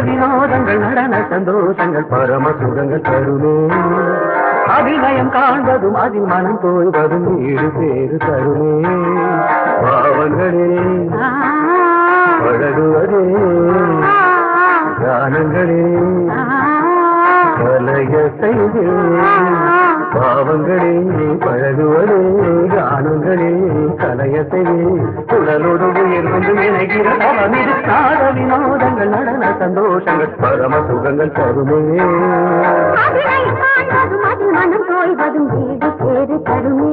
வினோதங்கள் நடன சந்தோஷங்கள் பரம சுகங்கள் தருமே அபிநயம் காண்பதும் அதில் மனம் போய்வதும் வீடு பேரு தருமே பாவங்களே பழகுவதே கானங்களே கலைய செய்தே பாவங்களே பழகுவதே கானங்களே கலைய செய்தே உடலோடு உயிர் கொண்டு இணைகிற அவனிது நாட வினோதங்கள் நடன சந்தோஷங்கள் பரம சுகங்கள் தருமே மனம் போய்வதும் வீடு பேரு தருமே